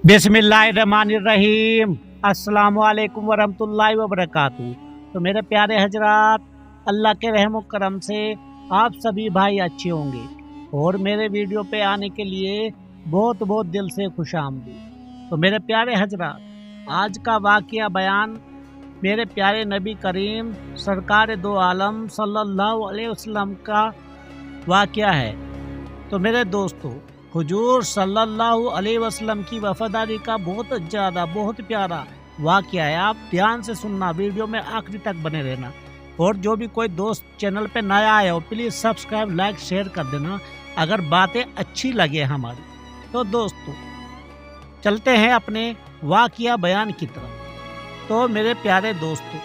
बिस्मिल्लाहिर्रहमानिर्रहीम अस्सलामु अलैकुम वरहमतुल्लाहि वबरकातुहू। तो मेरे प्यारे हजरात, अल्लाह के रहम करम से आप सभी भाई अच्छे होंगे और मेरे वीडियो पे आने के लिए बहुत बहुत दिल से खुशामदीद। तो मेरे प्यारे हजरात, आज का वाक़या बयान मेरे प्यारे नबी करीम सरकार दो आलम सल्लल्लाहु अलैहि वसल्लम का वाक़या है। तो मेरे दोस्तों, हुजूर सल्लल्लाहु अलैहि वसल्लम की वफादारी का बहुत प्यारा वाक़या है। आप ध्यान से सुनना, वीडियो में आखिरी तक बने रहना। और जो भी कोई दोस्त चैनल पे नया आया हो, प्लीज़ सब्सक्राइब लाइक शेयर कर देना अगर बातें अच्छी लगे हमारी। तो दोस्तों, चलते हैं अपने वाक़या बयान की तरफ। तो मेरे प्यारे दोस्तों,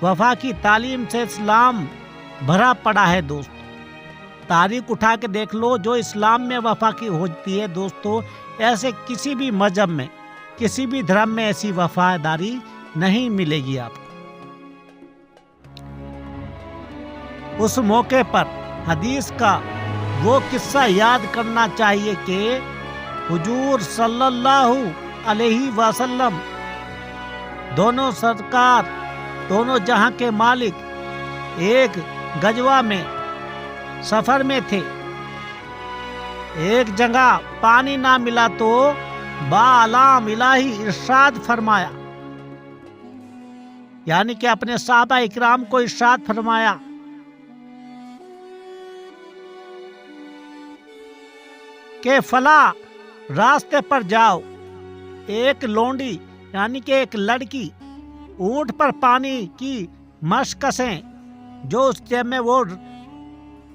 वफा की तालीम से इस्लाम भरा पड़ा है। दोस्तों, तारीख उठा के देख लो, जो इस्लाम में वफा की होती है दोस्तों, ऐसे किसी भी मजहब में, किसी भी धर्म में ऐसी वफादारी नहीं मिलेगी आपको। उस मौके पर हदीस का वो किस्सा याद करना चाहिए कि हुजूर सल्लल्लाहु अलैहि वसल्लम दोनों सरकार, दोनों जहां के मालिक, एक गजवा में सफर में थे। एक जगह पानी ना मिला तो बालाम इलाही इरशाद फरमाया, यानी कि अपने साहबा इकराम को इरशाद फरमाया कि फला रास्ते पर जाओ। एक लोंडी यानी कि एक लड़की ऊंट पर पानी की मशकसें, जो उस टाइम में वो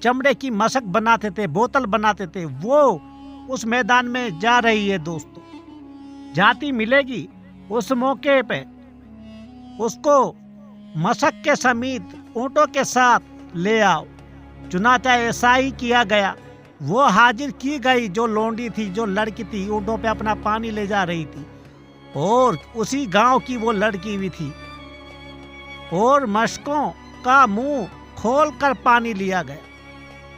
चमड़े की मशक बनाते थे, बोतल बनाते थे, वो उस मैदान में जा रही है। दोस्तों, जाती मिलेगी उस मौके पे उसको मशक के समेत ऊँटों के साथ ले आओ। चुनाचा ऐसा ही किया गया। वो हाजिर की गई, जो लोंडी थी, जो लड़की थी, ऊँटों पे अपना पानी ले जा रही थी, और उसी गांव की वो लड़की भी थी। और मशकों का मुंह खोल कर पानी लिया गया।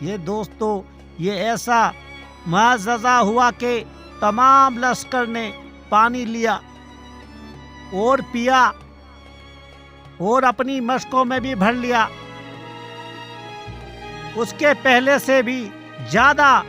ये दोस्तों, ये ऐसा मुआज़ज़ा हुआ कि तमाम लश्कर ने पानी लिया और पिया और अपनी मशकों में भी भर लिया। उसके पहले से भी ज़्यादा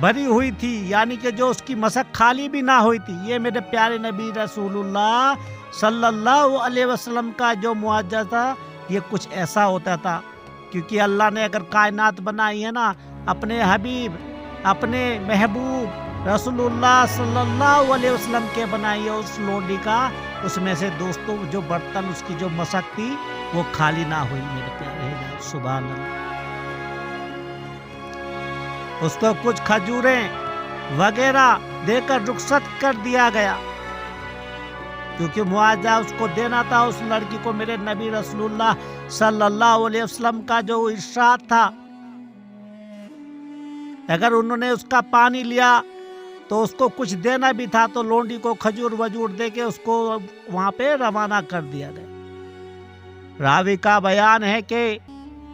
भरी हुई थी, यानी कि जो उसकी मशक खाली भी ना हुई थी। ये मेरे प्यारे नबी रसूलुल्लाह सल्लल्लाहु अलैहि वसल्लम का जो मुआज़ज़ा, ये कुछ ऐसा होता था। क्योंकि अल्लाह ने अगर कायनात बनाई है ना, अपने हबीब, अपने महबूब रसूलुल्लाह सल्लल्लाहु अलैहि वसल्लम के बनाई है उस लोंडी का, उसमें से दोस्तों जो बर्तन, उसकी जो मशक थी, वो खाली ना हुई। मेरे प्यारे, सुभान अल्लाह। उसको कुछ खजूरें वगैरह देकर रुखसत कर दिया गया, क्योंकि मुआवजा उसको देना था उस लड़की को। मेरे नबी रसूलुल्लाह सल्लल्लाहु अलैहि वसल्लम का जो इरशाद था, अगर उन्होंने उसका पानी लिया तो उसको कुछ देना भी था। तो लोंडी को खजूर वजूर दे के उसको वहां पे रवाना कर दिया गया। रावी का बयान है कि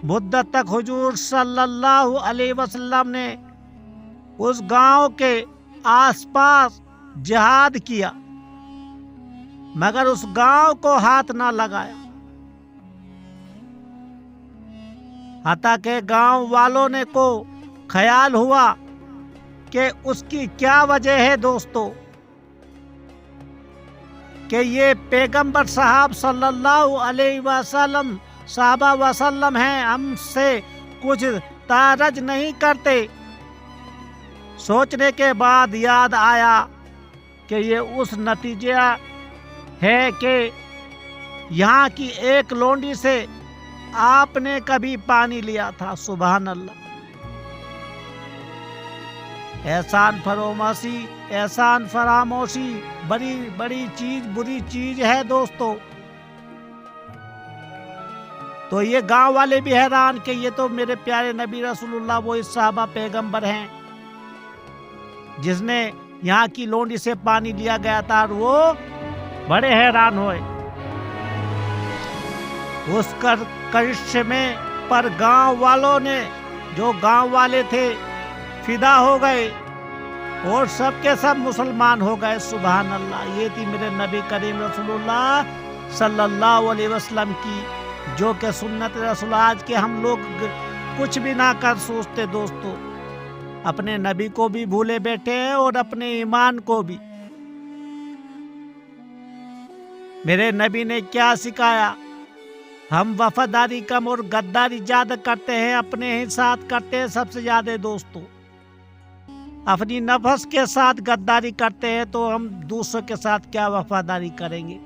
मुद्दत तक हुजूर सल्लल्लाहु अलैहि वसल्लम ने उस गांव के आसपास जिहाद किया, मगर उस गांव को हाथ ना लगाया। हत्ता के गांव वालों ने को ख्याल हुआ कि उसकी क्या वजह है दोस्तों, कि ये पैगंबर साहब सल्लल्लाहु अलैहि वसल्लम साहबा वसल्लम हैं, हमसे कुछ तारज नहीं करते। सोचने के बाद याद आया कि ये उस नतीजा है कि यहाँ की एक लोंडी से आपने कभी पानी लिया था। सुभान अल्लाह। एहसान फरामोशी, एहसान फरामोशी बड़ी बड़ी चीज, बुरी चीज है दोस्तों। तो ये गांव वाले भी हैरान कि ये तो मेरे प्यारे नबी रसूलुल्लाह, वो इस साहबा पैगंबर हैं जिसने यहाँ की लोंडी से पानी लिया गया था, और वो बड़े हैरान हुए उस करिश्मे में। पर गांव वालों ने, जो गांव वाले थे, फिदा हो गए اور سب کے سب مسلمان ہو گئے. سبحان اللہ. یہ تھی میرے نبی کریم رسول اللہ صلی اللہ علیہ وسلم کی جو کہ سنت رسول. آج کے ہم لوگ کچھ بھی نہ کر سوچتے دوستو. اپنے نبی کو بھی بھولے بیٹھے ہیں اور اپنے ایمان کو بھی. میرے نبی نے کیا سکھایا؟ ہم وفاداری کم اور غداری زیادہ کرتے ہیں، اپنے ہی ساتھ کرتے ہیں سب سے زیادہ دوستو. اپنی نفس کے ساتھ غداری کرتے ہیں تو ہم دوسروں کے ساتھ کیا وفاداری کریں گے؟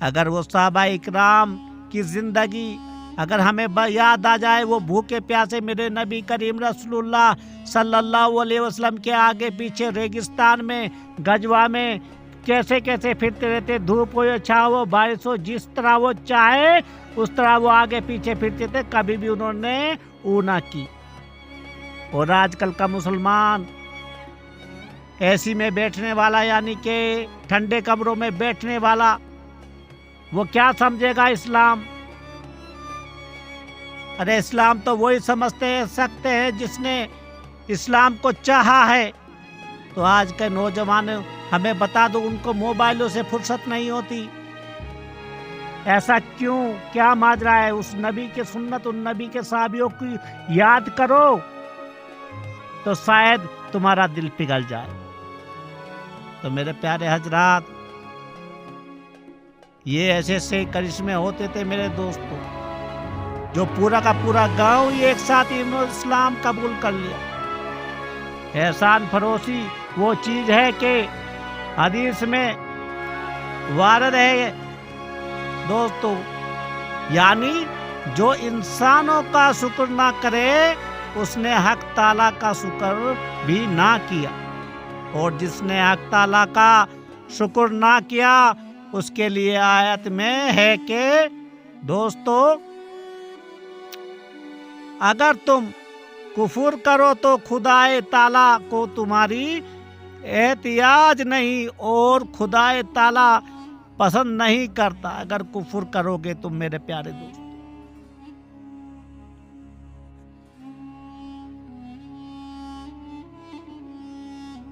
اگر وہ صحابہ اکرام کی زندگی اگر ہمیں یاد آ جائے، وہ بھوکے پیاسے میرے نبی کریم رسول اللہ صلی اللہ علیہ وسلم کے آگے پیچھے ریگستان میں، گجوا میں کیسے کیسے پھرتے رہتے. دھوپ ہو یا چھاؤں ہو، بارش ہو، جس طرح وہ چاہے اس طرح وہ آگے پیچھے پھرتے تھے. کبھی بھی انہوں نے او نہ کی. اور آج کل کا مسلمان اے سی میں بیٹھنے والا، یعنی کہ ٹھنڈے کمروں میں بیٹھنے والا، وہ کیا سمجھے گا اسلام؟ ارے اسلام تو وہی سمجھتے سکتے ہیں جس نے اسلام کو چاہا ہے. تو آج کے نوجوان ہمیں بتا دو، ان کو موبائلوں سے فرصت نہیں ہوتی. ایسا کیوں؟ کیا ماجرا ہے؟ اس نبی کے سنت، ان نبی کے صحابیوں کی یاد کرو تو شاید تمہارا دل پگھل جائے. تو میرے پیارے حضرات، یہ ایسے ایسے کرشمے ہوتے تھے میرے دوستوں، جو پورا کا پورا گاؤں ہی ایک ساتھ اسلام قبول کر لیا. احسان فروشی وہ چیز ہے کہ حدیث میں وارد ہے دوستو، یعنی جو انسانوں کا شکر نہ کرے اس نے حق تعالیٰ کا شکر بھی نہ کیا، اور جس نے حق تعالیٰ کا شکر نہ کیا اس کے لیے آیت میں ہے کہ دوستو، اگر تم کفر کرو تو خدائے تعالیٰ کو تمہاری احتیاج نہیں، اور خدائے تعالیٰ پسند نہیں کرتا اگر کفر کرو گے تم میرے پیارے دوست.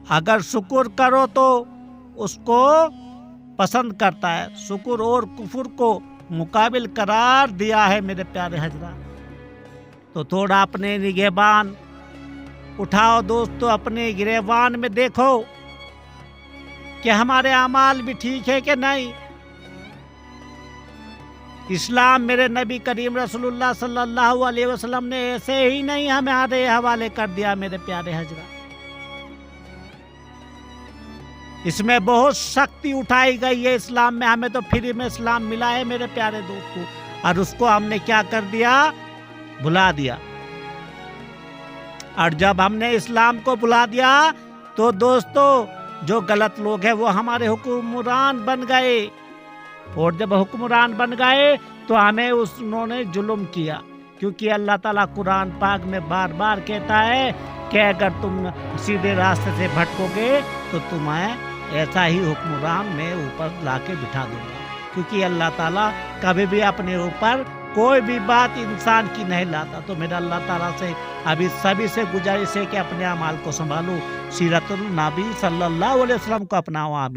اگر شکر کرو تو اس کو پسند کرتا ہے. شکر اور کفر کو مقابل قرار دیا ہے میرے پیارے حضرات. تو تھوڑا اپنے نگہبان اٹھاؤ دوستو، اپنے گریبان میں دیکھو کہ ہمارے اعمال بھی ٹھیک ہے کہ نہیں. اسلام میرے نبی کریم رسول اللہ صلی اللہ علیہ وسلم نے ایسے ہی نہیں ہمارے حوالے کر دیا میرے پیارے حضرات. اس میں بہت سختی اٹھائی گئی ہے اسلام میں. ہمیں تو فری میں اسلام ملا ہے میرے پیارے دوستو، اور اس کو ہم نے کیا کر دیا؟ بھلا دیا. اور جب ہم نے اسلام کو بھلا دیا تو دوستو جو غلط لوگ ہیں وہ ہمارے حکمران بن گئے، اور جب حکمران بن گئے تو ہمیں انہوں نے ظلم کیا. کیونکہ اللہ تعالیٰ قرآن پاک میں بار بار کہتا ہے کہ اگر تم سیدھے راستے سے بھٹکو گے تو تمہیں ایسا ہی حکمران میں اوپر لا کے بٹھا دوں گا. کیونکہ اللہ تعالیٰ کبھی بھی اپنے اوپر کوئی بھی بات انسان کی نہیں لاتا. تو میرا اللہ تعالیٰ سے ابھی سبھی سے گزارش ہے کہ اپنے اعمال کو سنبھالو، سیرت النبی صلی اللہ علیہ وسلم کو اپناؤ. آمین.